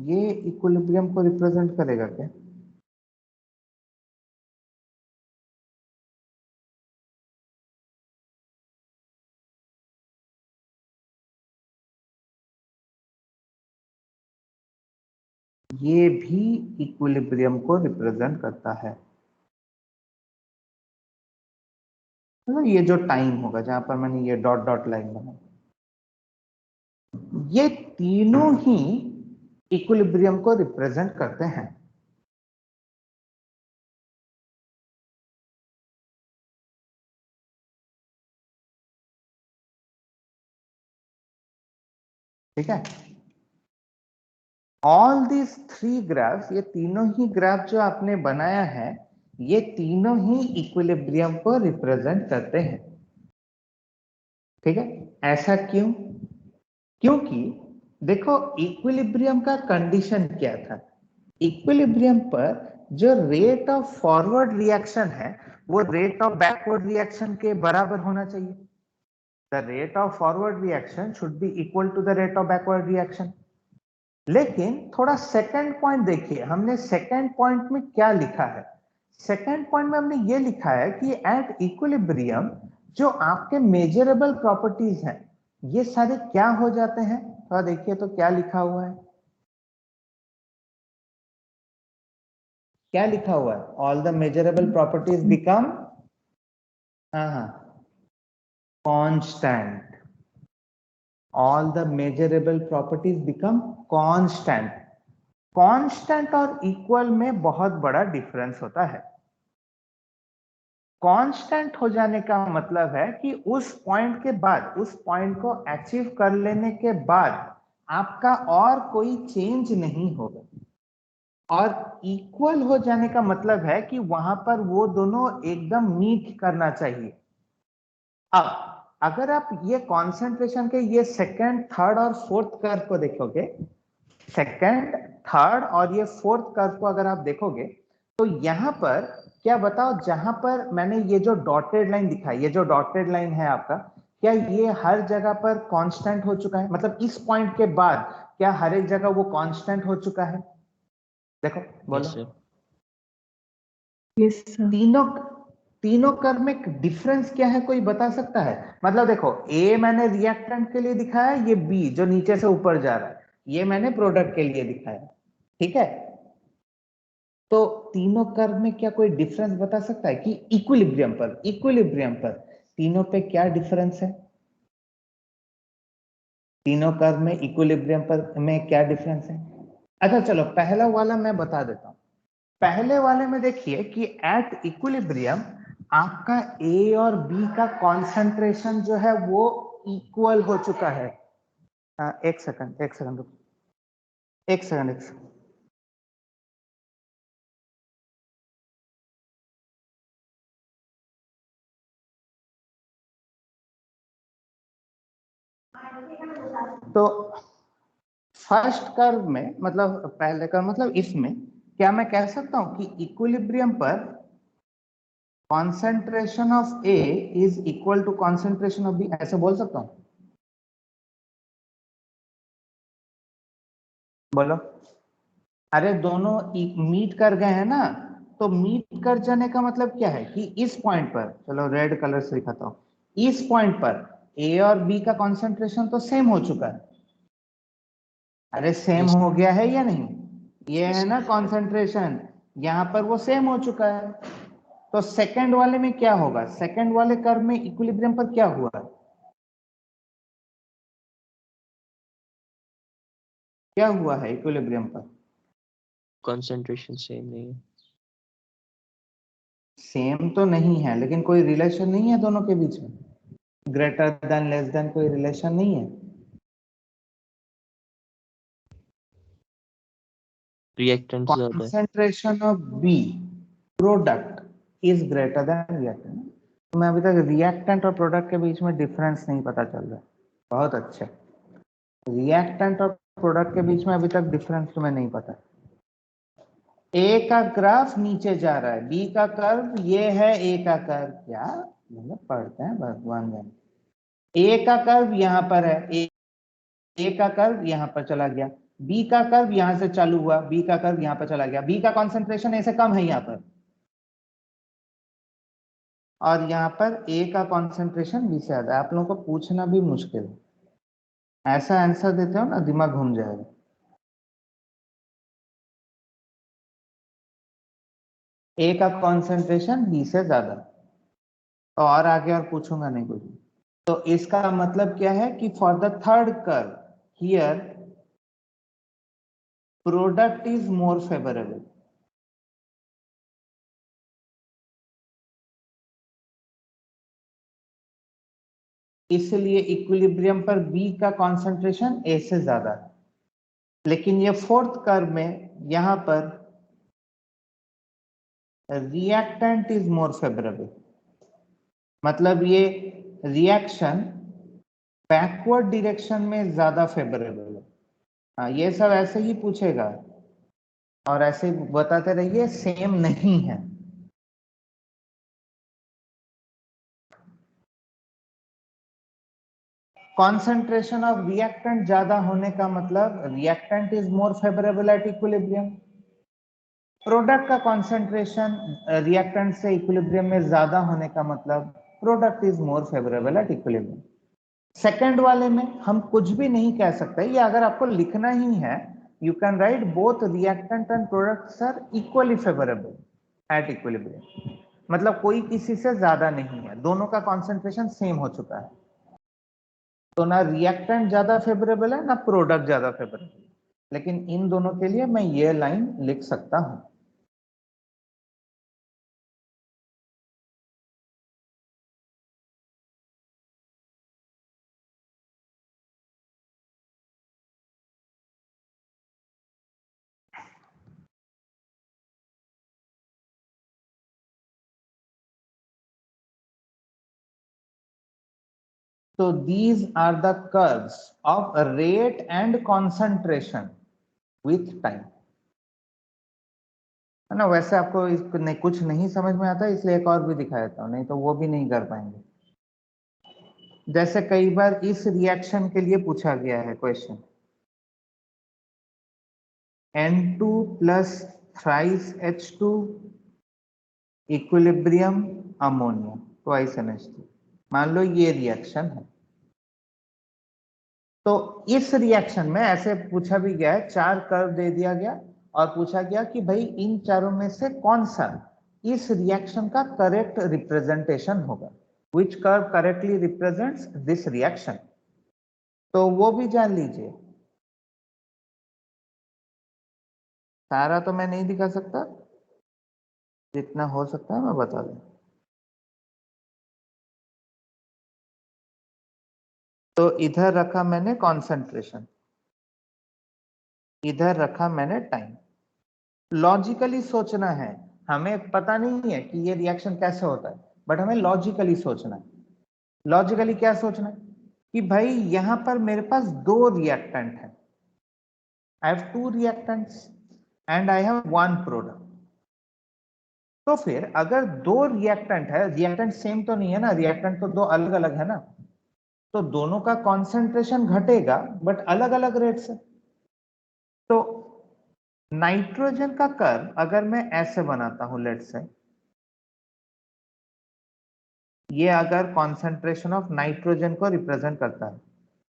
ये इक्विलिब्रियम को रिप्रेजेंट करेगा क्या? ये भी इक्विलिब्रियम को रिप्रेजेंट करता है। मतलब ये जो टाइम होगा जहां पर मैंने ये डॉट डॉट लाइन बनाई, ये तीनों ही इक्विलिब्रियम को रिप्रेजेंट करते हैं। ठीक है, ऑल दीज थ्री ग्राफ्स, ये तीनों ही ग्राफ जो आपने बनाया है, ये तीनों ही इक्विलिब्रियम को रिप्रेजेंट करते हैं। ठीक है, ऐसा क्यों? क्योंकि देखो, इक्विलिब्रियम का कंडीशन क्या था? इक्विलिब्रियम पर जो रेट ऑफ फॉरवर्ड रिएक्शन है, वो रेट ऑफ बैकवर्ड रिएक्शन के बराबर होना चाहिए। The rate of forward reaction should be equal to the rate of backward reaction. लेकिन थोड़ा सेकंड पॉइंट देखिए, हमने सेकंड पॉइंट में क्या लिखा है। सेकंड पॉइंट में हमने ये लिखा है कि एट इक्विलिब्रियम जो आपके मेजरेबल प्रॉपर्टीज हैं, ये सारे क्या हो जाते हैं? थोड़ा देखिए तो क्या लिखा हुआ है, क्या लिखा हुआ है? All the measurable properties become, हाँ हाँ, constant. All the measurable properties become constant. Constant और इक्वल में बहुत बड़ा डिफरेंस होता है। कांस्टेंट हो जाने का मतलब है कि उस पॉइंट के बाद, उस पॉइंट को अचीव कर लेने के बाद आपका और कोई चेंज नहीं होगा। और इक्वल हो जाने का मतलब है कि वहां पर वो दोनों एकदम मीट करना चाहिए। अब अगर आप ये कॉन्सेंट्रेशन के ये सेकंड, थर्ड और फोर्थ कर्व को देखोगे, सेकंड, थर्ड और ये फोर्थ कर्व को अगर आप देखोगे, तो यहां पर क्या बताओ, जहां पर मैंने ये जो डॉटेड लाइन दिखाई, ये जो डॉटेड लाइन है आपका, क्या ये हर जगह पर कांस्टेंट हो चुका है? मतलब इस पॉइंट के बाद क्या हर एक जगह वो कांस्टेंट हो चुका है? देखो, बोलो। Yes sir. Yes sir. तीनों तीनों कर्व में डिफरेंस क्या है, कोई बता सकता है? मतलब देखो, ए मैंने रिएक्टेंट के लिए दिखाया, ये बी जो नीचे से ऊपर जा रहा है ये मैंने प्रोडक्ट के लिए दिखाया, ठीक है? तो तीनों कर्व में क्या कोई डिफरेंस बता सकता है कि इक्विलिब्रियम पर तीनों पे क्या डिफरेंस है? तीनों कर्व में इक्विलिब्रियम पर में क्या डिफरेंस है? अच्छा चलो पहला वाला मैं बता देता हूं। पहले वाले में देखिए कि एट इक्विलिब्रियम आपका ए और बी का कॉन्सेंट्रेशन जो है वो इक्वल हो चुका है। एक सेकंड रुको, एक सेकंड। तो फर्स्ट कर्व में मतलब पहले कर्व मतलब इसमें क्या मैं कह सकता हूं कि इक्विलिब्रियम पर concentration of A is equal to concentration of B, ऐसे बोल सकता हूं? बोलो। अरे दोनों मीट कर गए हैं ना, तो मीट कर जाने का मतलब क्या है कि इस पॉइंट पर, चलो रेड कलर से दिखाता हूं, इस पॉइंट पर ए और बी का कॉन्सेंट्रेशन तो सेम हो चुका है। अरे सेम Yes, हो गया है या नहीं? ये है yes, ना कॉन्सेंट्रेशन, यहां पर वो सेम हो चुका है। तो सेकंड वाले में क्या होगा? सेकंड वाले कर्व में इक्विलिब्रियम पर क्या हुआ? क्या हुआ है इक्विलिब्रियम पर? concentration same नहीं है। सेम तो नहीं है, लेकिन कोई रिलेशन नहीं है दोनों के बीच में, ग्रेटर देन लेस देन कोई रिलेशन नहीं है। Reactant ज्यादा है। concentration of B product is greater than reactant। तो मैं अभी तक रिएक्टेंट और प्रोडक्ट के बीच में डिफरेंस नहीं पता चल रहा। बहुत अच्छे, रिएक्टेंट और प्रोडक्ट के बीच में अभी तक डिफरेंस तुम्हें नहीं पता। ए का ग्राफ नीचे जा रहा है, बी का कर्व ये है, ए का कर्व क्या मतलब पढ़ते हैं भगवान जाने। ए का कर्व यहां पर है, ए का कर्व यहां पर चला गया, बी का कर्व यहां से चालू हुआ, बी का कर्व यहां पर चला गया, बी का कॉन्सेंट्रेशन ए से कम है यहां पर, और यहां पर ए का कॉन्सेंट्रेशन बी से ज्यादा है। आप लोगों को पूछना भी मुश्किल है, ऐसा आंसर देते हो ना दिमाग घूम जाएगा। ए का कॉन्सेंट्रेशन बी से ज्यादा, और आगे और पूछूंगा नहीं कुछ। तो इसका मतलब क्या है कि for the third curve here product is more favourable. इसलिए इक्विलिब्रियम पर बी का कॉन्सेंट्रेशन ए से ज्यादा है, लेकिन ये फोर्थ कर्व में यहां पर रिएक्टेंट इज मोर फेवरेबल, मतलब ये रिएक्शन बैकवर्ड डायरेक्शन में ज्यादा फेवरेबल है। हाँ ये सब ऐसे ही पूछेगा और ऐसे बताते रहिए, सेम नहीं है। कॉन्सेंट्रेशन ऑफ रिएक्टेंट ज्यादा होने का मतलब reactant is more favourable at equilibrium. Product का कॉन्सेंट्रेशन रिएक्टेंट से इक्विलिब्रियम में ज्यादा होने का मतलब product is more favourable at equilibrium. Second वाले में हम कुछ भी नहीं कह सकते, ये अगर आपको लिखना ही है you can write both reactant and products are equally favourable at equilibrium, मतलब कोई किसी से ज्यादा नहीं है, दोनों का कॉन्सेंट्रेशन सेम हो चुका है। तो ना रिएक्टेंट ज्यादा फेवरेबल है ना प्रोडक्ट ज्यादा फेवरेबल, लेकिन इन दोनों के लिए मैं ये लाइन लिख सकता हूं। So these are the curves of rate and concentration with time, है ना? वैसे आपको नहीं, कुछ नहीं समझ में आता इसलिए एक और भी दिखा देता हूं, नहीं तो वो भी नहीं कर पाएंगे। जैसे कई बार इस रिएक्शन के लिए पूछा गया है question, N2 plus thrice H2 equilibrium ammonia twice NH3। मान लो ये रिएक्शन है, तो इस रिएक्शन में ऐसे पूछा भी गया है, 4 कर्व दे दिया गया और पूछा गया कि भाई इन चारों में से कौन सा इस रिएक्शन का करेक्ट रिप्रेजेंटेशन होगा, which curve correctly represents this reaction. तो वो भी जान लीजिए। सारा तो मैं नहीं दिखा सकता, जितना हो सकता है मैं बता दूं। तो इधर रखा मैंने कॉन्सेंट्रेशन, इधर रखा मैंने टाइम। लॉजिकली सोचना है, हमें पता नहीं है कि ये रिएक्शन कैसे होता है, बट हमें लॉजिकली सोचना है। लॉजिकली क्या सोचना है कि भाई यहां पर मेरे पास 2 रिएक्टेंट है, I have 2 reactants and I have 1 product. तो फिर अगर 2 रिएक्टेंट है, रिएक्टेंट सेम तो नहीं है ना, रिएक्टेंट तो 2 अलग अलग है ना, तो दोनों का कॉन्सेंट्रेशन घटेगा बट अलग अलग रेट से। तो नाइट्रोजन का कर्व अगर मैं ऐसे बनाता हूं, लेट से ये अगर कॉन्सेंट्रेशन ऑफ नाइट्रोजन को रिप्रेजेंट करता है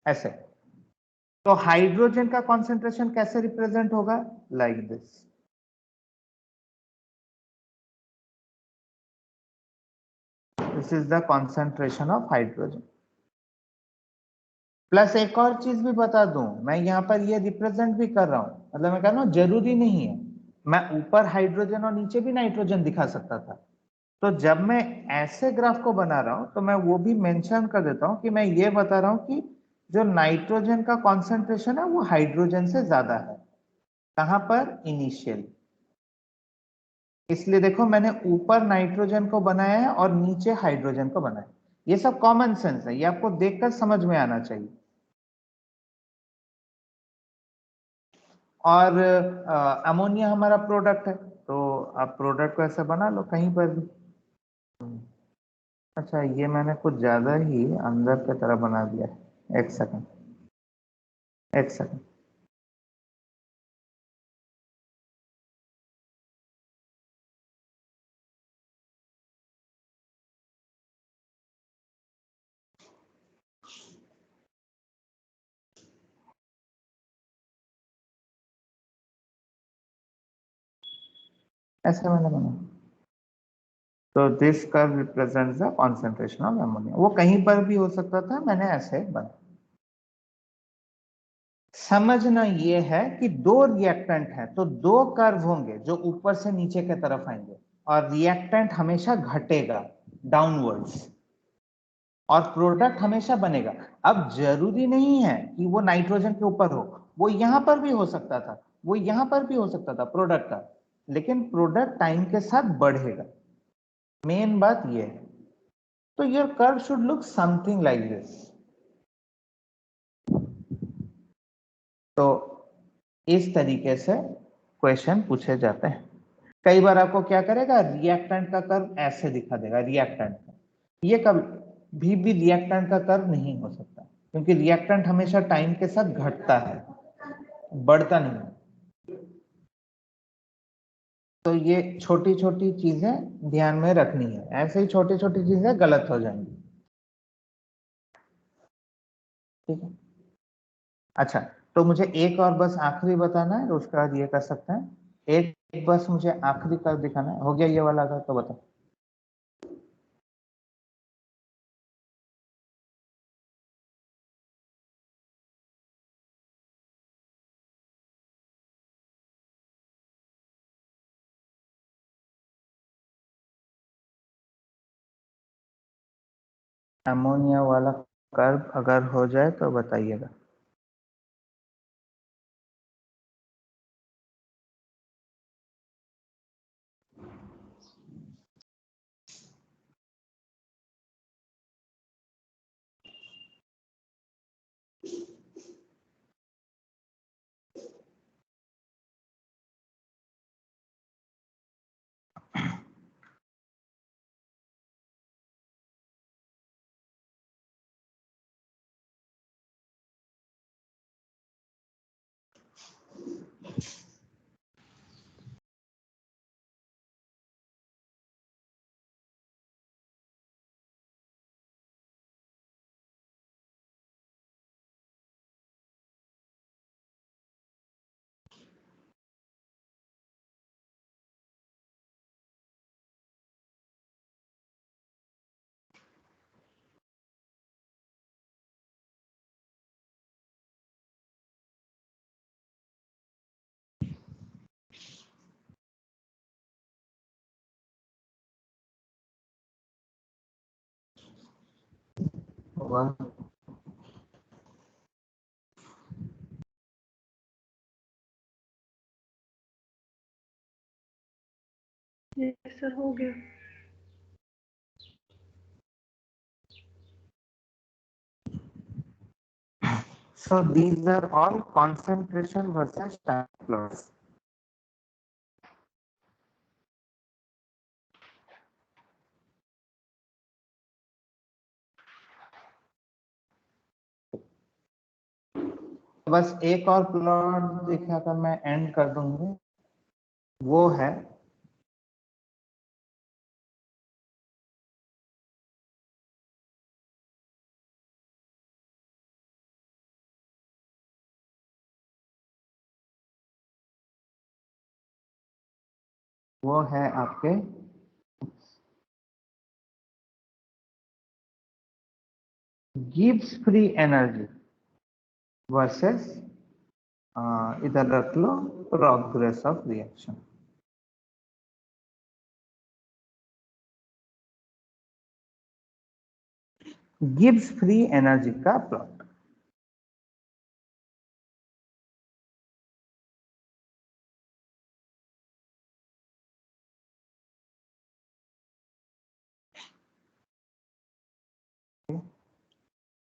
ऐसे, तो हाइड्रोजन का कॉन्सेंट्रेशन कैसे रिप्रेजेंट होगा, like this. This is the concentration of hydrogen. Plus एक और चीज भी बता दूं, मैं यहां पर ये रिप्रेजेंट भी कर रहा हूं, मतलब मैं कह रहा हूं जरूरी नहीं है, मैं ऊपर हाइड्रोजन और नीचे भी नाइट्रोजन दिखा सकता था। तो जब मैं ऐसे ग्राफ को बना रहा हूं तो मैं वो भी मेंशन कर देता हूं कि मैं ये बता रहा हूं कि जो नाइट्रोजन का कॉन्सेंट्रेशन है वो हाइड्रोजन से ज्यादा है। कहां पर, इनिशियल। इसलिए देखो मैंने ऊपर नाइट्रोजन को बनाया है और नीचे हाइड्रोजन को बनाया है। ये सब कॉमन सेंस है, ये आपको देखकर समझ में आना चाहिए। और अमोनिया हमारा प्रोडक्ट है, तो आप प्रोडक्ट को ऐसे बना लो कहीं पर भी। अच्छा, ये मैंने कुछ ज्यादा ही अंदर की तरह बना दिया है, एक सेकंड, एक सेकंड। ऐसे मैंने बना, तो this curve represents the concentration of ammonia. वो कहीं पर भी हो सकता था, मैंने ऐसे बना। समझना ये है कि 2 रिएक्टेंट है तो 2 कर्व होंगे जो ऊपर से नीचे की तरफ आएंगे, और रिएक्टेंट हमेशा घटेगा डाउनवर्ड्स, और प्रोडक्ट हमेशा बनेगा। अब जरूरी नहीं है कि वो नाइट्रोजन के ऊपर हो, वो यहां पर भी हो सकता था, वो यहां पर भी हो सकता था प्रोडक्ट का, लेकिन प्रोडक्ट टाइम के साथ बढ़ेगा। मेन बात ये है। तो your curve should look something like this. तो इस तरीके से क्वेश्चन पूछे जाते हैं। कई बार आपको क्या करेगा, रिएक्टेंट का कर्व ऐसे दिखा देगा, रिएक्टेंट का। ये कभी भी रिएक्टेंट का कर्व नहीं हो सकता, क्योंकि रिएक्टेंट हमेशा टाइम के साथ घटता है, बढ़ता नहीं। तो ये छोटी छोटी चीजें ध्यान में रखनी है, ऐसे ही छोटी छोटी चीजें गलत हो जाएंगी। ठीक है। अच्छा, तो मुझे एक और बस आखिरी बताना है, तो उसके बाद ये कर सकते हैं। एक बस मुझे आखिरी कर दिखाना है, हो गया ये वाला था, तो बताओ। अमोनिया वाला कर्व अगर हो जाए तो बताइएगा। हुआ। यस सर, हो गया। So these are all concentration versus time plots. बस एक और प्लॉट दिखाकर मैं एंड कर दूंगी, वो है आपके गिब्स फ्री एनर्जी वर्सेस, इधर रख लो, progress of reaction. Gibbs free energy का प्लॉट।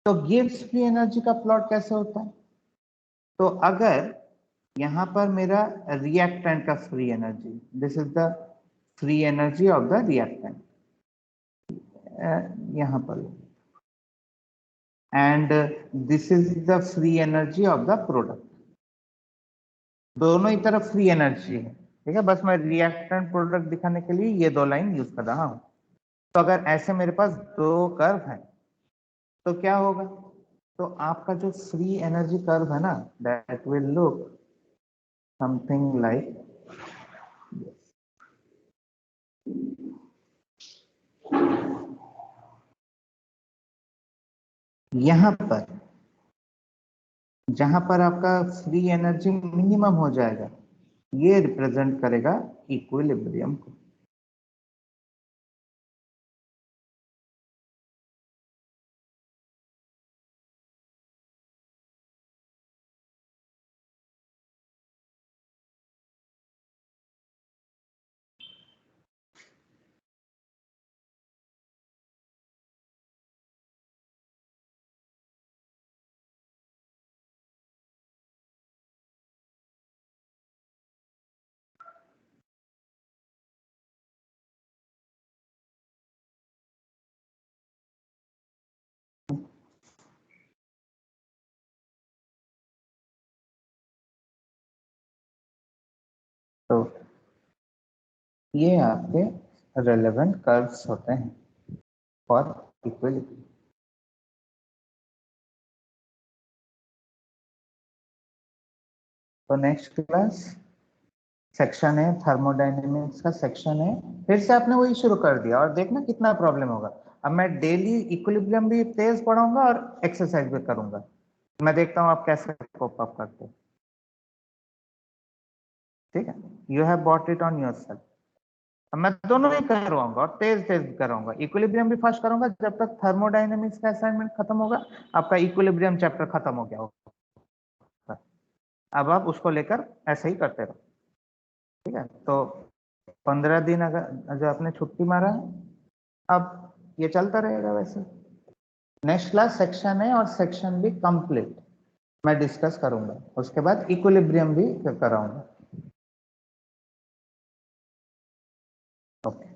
तो गिब्स फ्री एनर्जी का प्लॉट कैसे होता है? तो अगर यहां पर मेरा रिएक्टेंट का free energy, this is the free energy of the reactant, यहां पर, and this is the free energy of the product. दोनों ही तरफ फ्री एनर्जी है, ठीक है, बस मैं रिएक्टेंट प्रोडक्ट दिखाने के लिए ये दो लाइन यूज कर रहा हूं। तो अगर ऐसे मेरे पास दो कर्व है तो क्या होगा? तो आपका जो फ्री एनर्जी कर्व है ना, that will look something like, यहां पर जहां पर आपका फ्री एनर्जी मिनिमम हो जाएगा, ये रिप्रेजेंट करेगा इक्विलिब्रियम को। तो ये आपके रेलेवेंट कर्व्स होते हैं फॉर इक्विलिब्रियम। तो नेक्स्ट क्लास सेक्शन है थर्मोडायनेमिक्स का सेक्शन है, फिर से आपने वही शुरू कर दिया और देखना कितना प्रॉब्लम होगा। अब मैं डेली इक्विलिब्रियम भी तेज पढ़ाऊंगा और एक्सरसाइज भी करूंगा, मैं देखता हूं आप कैसे कोप अप करते हो। ठीक है, you have bought it on yourself. अब मैं दोनों ही करवाऊंगा और तेज तेज कराऊंगा। इक्विलिब्रियम भी फर्स्ट करूंगा जब तक थर्मोडायनेमिक्स का असाइनमेंट खत्म होगा, आपका इक्विलिब्रियम चैप्टर खत्म हो गया होगा। अब आप उसको लेकर ऐसे ही करते रहो, ठीक है। तो 15 दिन अगर जो आपने छुट्टी मारा है, अब ये चलता रहेगा वैसे। नेक्स्ट क्लास सेक्शन है और सेक्शन भी कंप्लीट मैं डिस्कस करूंगा, उसके बाद इक्विलिब्रियम भी कराऊंगा। ओके।